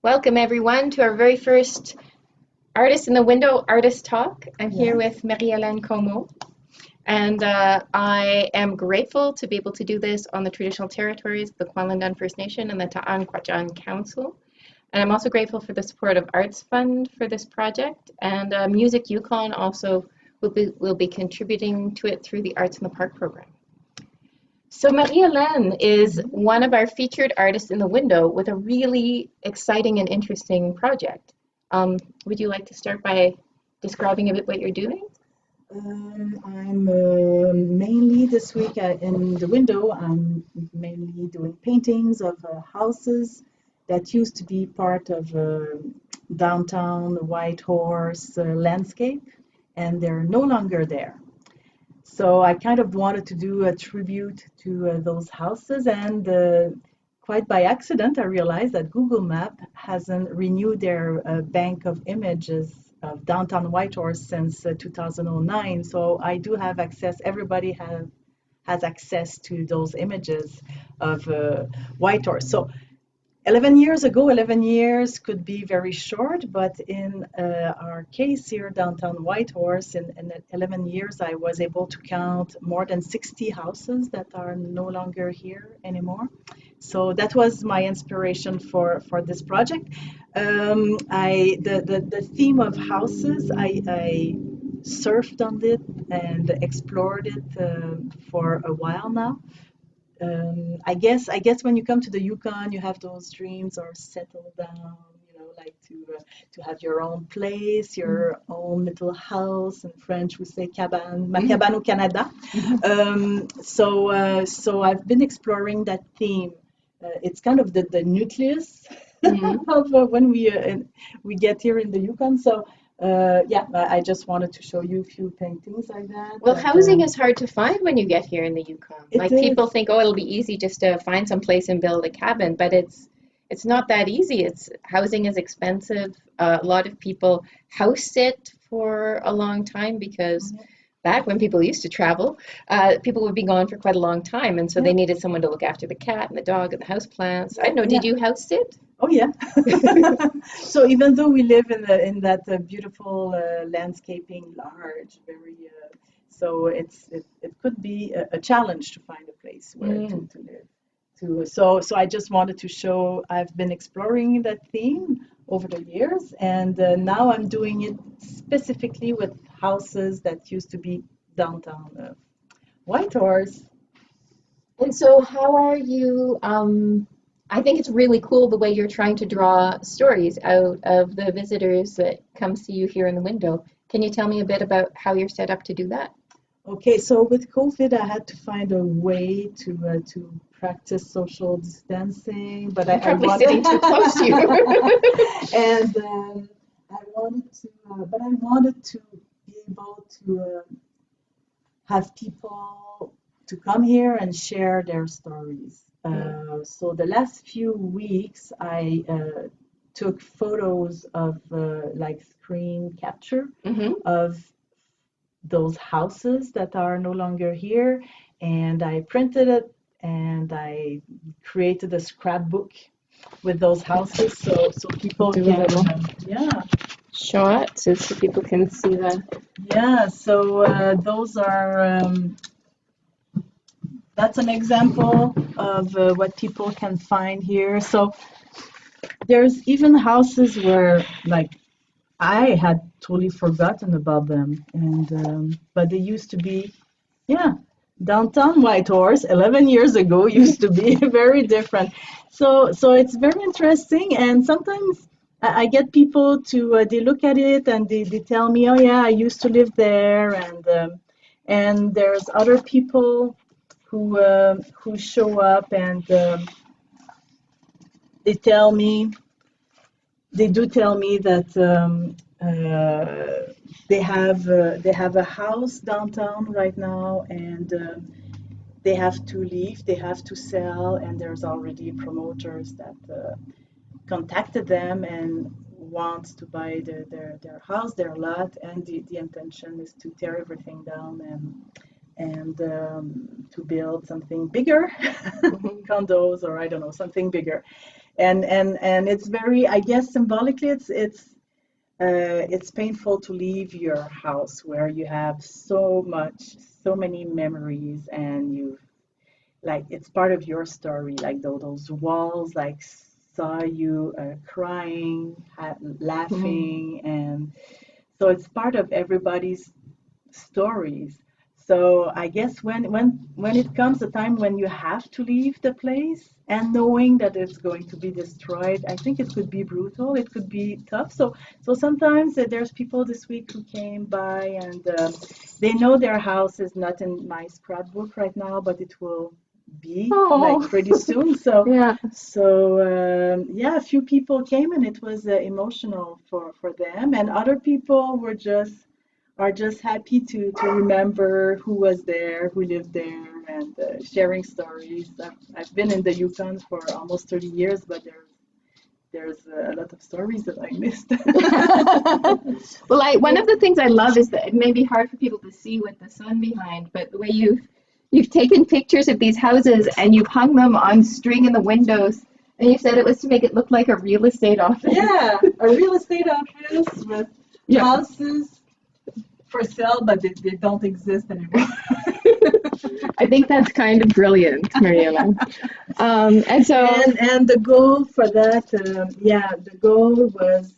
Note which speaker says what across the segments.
Speaker 1: Welcome everyone to our very first Artist in the Window Artist Talk. I'm here
Speaker 2: Yes.
Speaker 1: with Marie-Helene Comeau, and I am grateful to be able to do this on the traditional territories of the Kwantlen First Nation and the Ta'an Council. And I'm also grateful for the support of Arts Fund for this project, and Music Yukon also will be contributing to it through the Arts in the Park program. So Marie-Helene is one of our featured artists in the window with a really exciting and interesting project. Would you like to start by describing a bit what you're doing?
Speaker 2: I'm mainly this week in the window. I'm mainly doing paintings of houses that used to be part of downtown Whitehorse landscape, and they're no longer there. So I kind of wanted to do a tribute to those houses, and quite by accident, I realized that Google Map hasn't renewed their bank of images of downtown Whitehorse since 2009. So I do have access. Everybody has access to those images of Whitehorse. So 11 years ago, 11 years could be very short, but in our case here, downtown Whitehorse, in 11 years, I was able to count more than 60 houses that are no longer here anymore. So that was my inspiration for this project. The theme of houses, I surfed on it and explored it for a while now. I guess when you come to the Yukon, you have those dreams or settle down, like to have your own place, your own little house. In French, we say cabane, ma cabane au Canada. So I've been exploring that theme. It's kind of the nucleus of when we get here in the Yukon. So yeah, I just wanted to show you a few paintings like that.
Speaker 1: Well, housing is hard to find when you get here in the Yukon.
Speaker 2: It
Speaker 1: Like people
Speaker 2: is.
Speaker 1: think, oh, it'll be easy just to find some place and build a cabin, but it's not that easy. It's housing is expensive. A lot of people house sit for a long time because back when people used to travel, people would be gone for quite a long time, and so
Speaker 2: Yeah,
Speaker 1: they needed someone to look after the cat and the dog and the house plants. I
Speaker 2: yeah,
Speaker 1: don't know,
Speaker 2: yeah.
Speaker 1: did you house sit?
Speaker 2: Oh yeah. So even though we live in that beautiful landscaping, large, very so it could be a challenge to find a place where
Speaker 1: Mm.
Speaker 2: to live. So I just wanted to show I've been exploring that theme over the years, and now I'm doing it specifically with houses that used to be downtown Whitehorse.
Speaker 1: And so, how are you? I think it's really cool the way you're trying to draw stories out of the visitors that come see you here in the window. Can you tell me a bit about how you're set up to do that?
Speaker 2: Okay, so with COVID, I had to find a way to practice social distancing, but
Speaker 1: I'm
Speaker 2: I
Speaker 1: probably
Speaker 2: wanted
Speaker 1: sitting too close to you.
Speaker 2: and I wanted to be able to have people to come here and share their stories. So the last few weeks, I took photos of like screen capture
Speaker 1: Hmm.
Speaker 2: of those houses that are no longer here, and I printed it and I created a scrapbook with those houses so people
Speaker 1: Do a
Speaker 2: can
Speaker 1: little
Speaker 2: yeah,
Speaker 1: shot so people can see the.
Speaker 2: yeah. So those are that's an example of what people can find here. So there's even houses where like I had totally forgotten about them, and but they used to be, yeah, downtown Whitehorse 11 years ago used to be very different. So it's very interesting, and sometimes I get people to they look at it and they tell me, oh yeah, I used to live there, and there's other people who show up and they tell me they do tell me that they have a house downtown right now, and they have to leave, they have to sell, and there's already promoters that contacted them and wants to buy their house, their lot, and the intention is to tear everything down to build something bigger, condos, or I don't know, something bigger. And it's very, I guess, symbolically, it's painful to leave your house where you have so many memories, and you like it's part of your story. Like those walls, like saw you crying, laughing, and so it's part of everybody's stories. So I guess when it comes a time when you have to leave the place and knowing that it's going to be destroyed, I think it could be brutal. It could be tough. So sometimes there's people this week who came by, and they know their house is not in my scrapbook right now, but it will be like pretty soon. So
Speaker 1: Yeah.
Speaker 2: yeah, a few people came, and it was emotional for them, and other people are just happy to remember who was there, who lived there, and sharing stories. I've been in the Yukon for almost 30 years, but there's a lot of stories that I missed.
Speaker 1: Well, one of the things I love is that it may be hard for people to see with the sun behind, but the way you've taken pictures of these houses and you've hung them on string in the windows, and you said it was to make it look like a real estate office.
Speaker 2: Yeah, a real estate office with
Speaker 1: Yeah.
Speaker 2: houses for sale, but they don't exist anymore.
Speaker 1: I think that's kind of brilliant, Marie-Helene. And so,
Speaker 2: And the goal for that, yeah, the goal was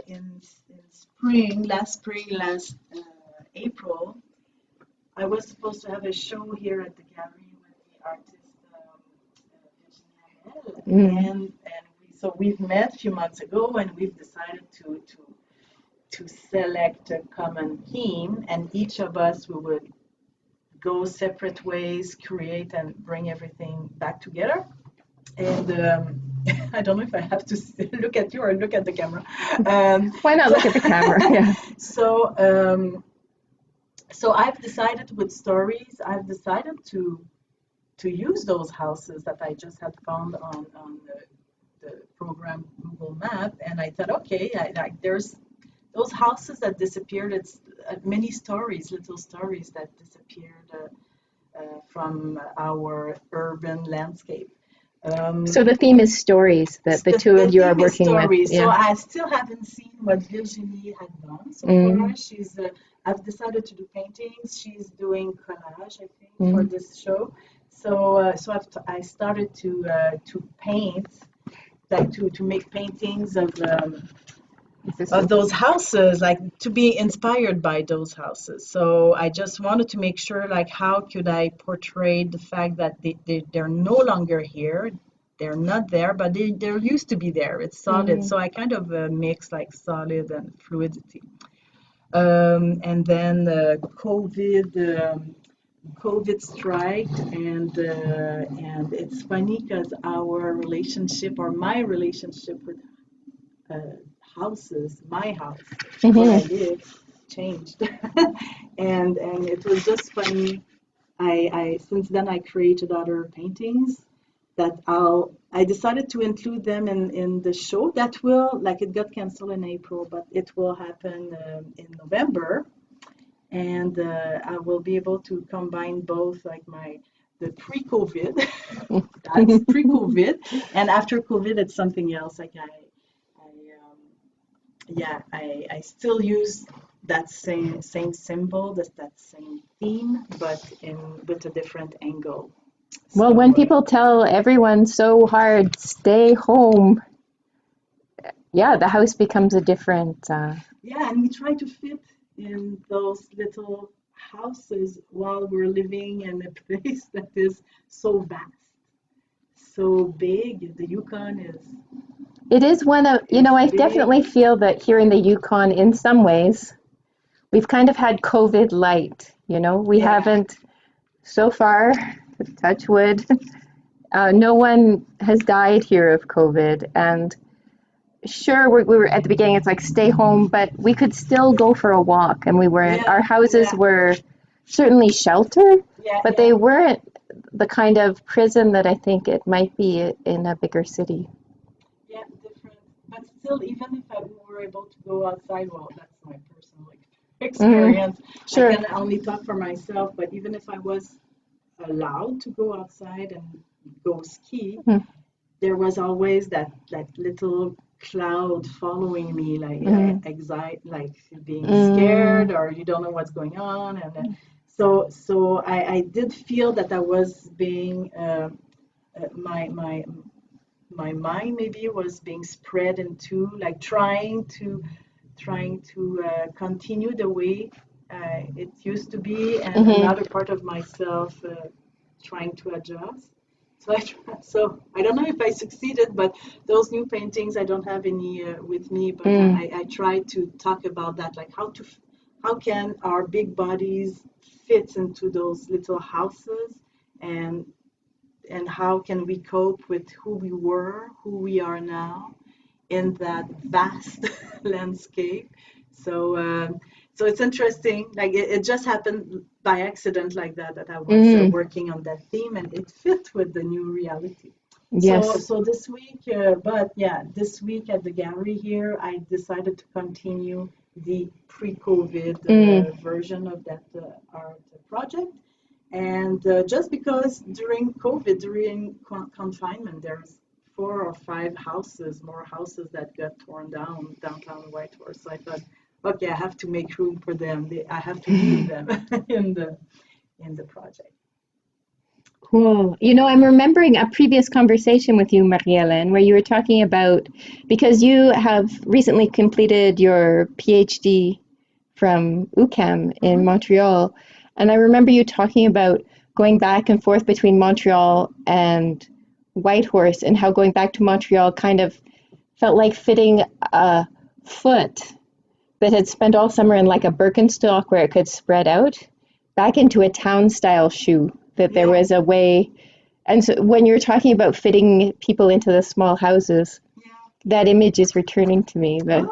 Speaker 2: in last April. I was supposed to have a show here at the gallery with the artist Virginia, and so we've met a few months ago, and we've decided to select a common theme, and each of us we would go separate ways, create and bring everything back together. And I don't know if I have to look at you or look at the camera.
Speaker 1: Why not look at the camera? Yeah.
Speaker 2: So I've decided with stories, I've decided to use those houses that I just had found on the program Google Map, and I thought, okay, there's those houses that disappeared. It's many stories, little stories that disappeared from our urban landscape.
Speaker 1: So the theme is stories that the two of you are working with.
Speaker 2: So I still haven't seen what Virginie had done so far. I've decided to do paintings. She's doing collage, I think, for this show. So I started to paint, like to make paintings of those houses, like to be inspired by those houses. So I just wanted to make sure, like, how could I portray the fact that they're no longer here, they're not there, but they used to be there. It's solid. So I kind of mix like solid and fluidity. And then COVID struck, and it's funny because our relationship, or my relationship with houses, my house where I live, changed. and it was just funny. I since then I created other paintings that I decided to include them in the show that will, like, it got canceled in April, but it will happen in November, and I will be able to combine both, like the pre-COVID, that's pre-COVID, and after COVID it's something else. Like I still use that same symbol, that same theme, but with a different angle.
Speaker 1: Well, when people tell everyone so hard, stay home, yeah, the house becomes a different.
Speaker 2: Yeah, and we try to fit in those little houses while we're living in a place that is so vast, so big. The Yukon is.
Speaker 1: It is one of, I definitely feel that here in the Yukon, in some ways, we've kind of had COVID light. We haven't, so far, touch wood, no one has died here of COVID. And sure, we were at the beginning, it's like stay home, but we could still go for a walk. And our houses were certainly shelter, but they weren't the kind of prison that I think it might be in a bigger city.
Speaker 2: Yeah, different. But still, even if we were able to go outside, well, that's my personal experience. experience.
Speaker 1: Sure.
Speaker 2: I can only talk for myself, but even if I was allowed to go outside and go ski,
Speaker 1: Mm.
Speaker 2: there was always that little cloud following me, like anxiety, like being scared, or you don't know what's going on, and so I did feel that I was being my mind maybe was being spread into like trying to continue the way it used to be, and another part of myself trying to adjust. So I don't know if I succeeded, but those new paintings I don't have any with me. But I try to talk about that, like how can our big bodies fit into those little houses, and how can we cope with who we were, who we are now, in that vast landscape. So so it's interesting. Like it just happened by accident, like that I was working on that theme, and it fit with the new reality.
Speaker 1: Yes.
Speaker 2: So this week, but yeah, this week at the gallery here, I decided to continue the pre-COVID version of that art project. And just because during COVID, during confinement, there's 4 or 5 more houses that got torn down downtown Whitehorse. So I thought, okay, I have to make room for them. I have to leave them in the project.
Speaker 1: Cool. You know, I'm remembering a previous conversation with you, Marie-Helene, where you were talking about, because you have recently completed your PhD from UQAM in Montreal, and I remember you talking about going back and forth between Montreal and Whitehorse, and how going back to Montreal kind of felt like fitting a foot that had spent all summer in like a Birkenstock where it could spread out back into a town style shoe, that there was a way. And so when you're talking about fitting people into the small houses, that image is returning to me. That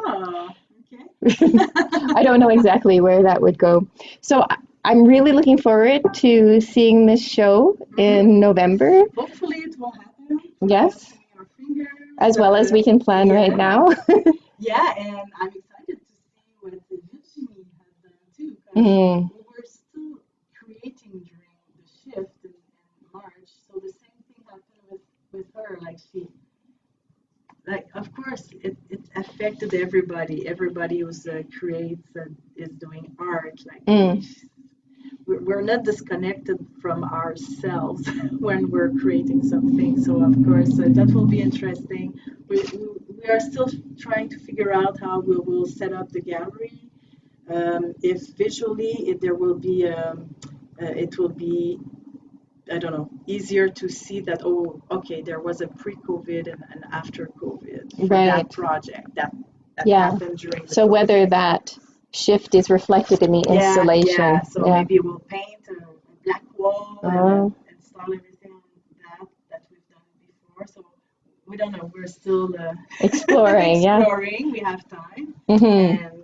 Speaker 1: I don't know exactly where that would go. So I'm really looking forward to seeing this show in November.
Speaker 2: Hopefully it will happen.
Speaker 1: Yes. As well as we can plan right now.
Speaker 2: Yeah, and I'm excited to see what Virginie has done too, because we were still creating during the shift in March. So the same thing happened with her. Like of course, it affected everybody. Everybody who creates and is doing art. Like we're not disconnected from ourselves when we're creating something. So of course that will be interesting. We are still trying to figure out how we will set up the gallery. If visually there will be, it will be, I don't know, easier to see that, oh, okay, there was a pre-COVID and after COVID for that project that happened during the
Speaker 1: So
Speaker 2: COVID.
Speaker 1: whether that shift is reflected in the installation.
Speaker 2: Yeah. So maybe we'll paint a black wall and install everything that we've done before. So we don't know. We're still
Speaker 1: exploring.
Speaker 2: We have time, and hopefully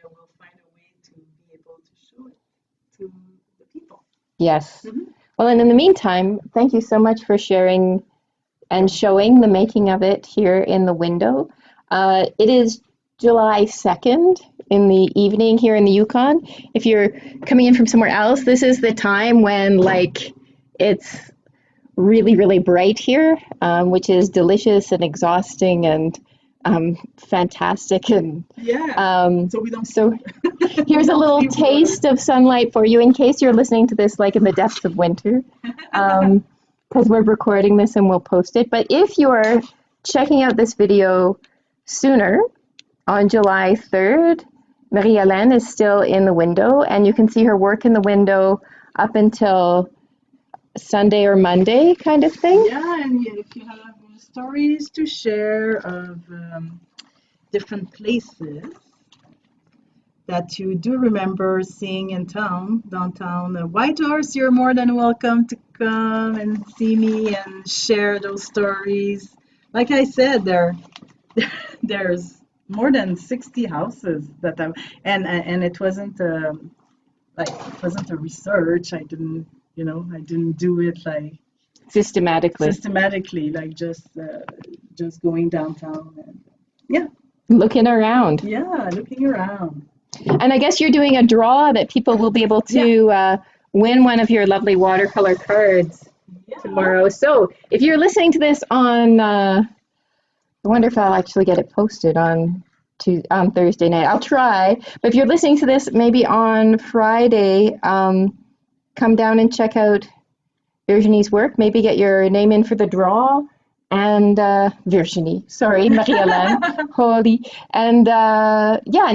Speaker 2: we'll find a way to be able to show it to the people.
Speaker 1: Yes. Well, and in the meantime, thank you so much for sharing and showing the making of it here in the window. It is July 2nd in the evening here in the Yukon. If you're coming in from somewhere else, this is the time when like it's really, really bright here, which is delicious and exhausting and fantastic. And
Speaker 2: so we don't.
Speaker 1: So here's a little taste of sunlight for you in case you're listening to this like in the depths of winter, because we're recording this and we'll post it. But if you're checking out this video sooner, on July 3rd, Marie-Helene is still in the window, and you can see her work in the window up until Sunday or Monday kind of thing.
Speaker 2: Yeah, and if you have stories to share of different places that you do remember seeing in downtown Whitehorse, you're more than welcome to come and see me and share those stories. Like I said, there's more than 60 houses that and it wasn't it wasn't a research. I didn't do it like systematically, like just going downtown and
Speaker 1: looking around.
Speaker 2: Yeah, looking around.
Speaker 1: And I guess you're doing a draw that people will be able to win one of your lovely watercolor cards tomorrow. So if you're listening to this on, I wonder if I'll actually get it posted on Thursday night. I'll try. But if you're listening to this maybe on Friday, come down and check out Virginie's work. Maybe get your name in for the draw. And Virginie, sorry, Marie-Helene, holy. And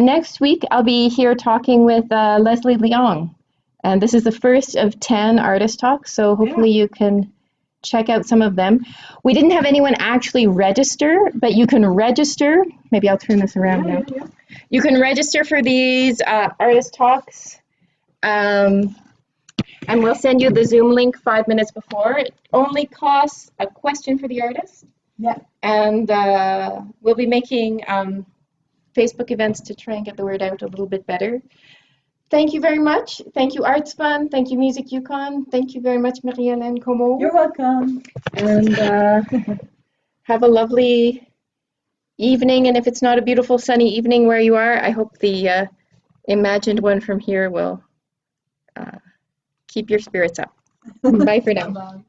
Speaker 1: next week I'll be here talking with Leslie Leong. And this is the first of 10 artist talks, so hopefully you can check out some of them. We didn't have anyone actually register, but you can register. Maybe I'll turn this around now. You can register for these artist talks. And we'll send you the Zoom link 5 minutes before. It only costs a question for the artist.
Speaker 2: Yeah.
Speaker 1: And we'll be making Facebook events to try and get the word out a little bit better. Thank you very much. Thank you, Arts Fun. Thank you, Music Yukon. Thank you very much, Marie-Helene Comeau.
Speaker 2: You're welcome.
Speaker 1: And have a lovely evening. And if it's not a beautiful sunny evening where you are, I hope the imagined one from here will keep your spirits up. Bye for now.
Speaker 2: Bye.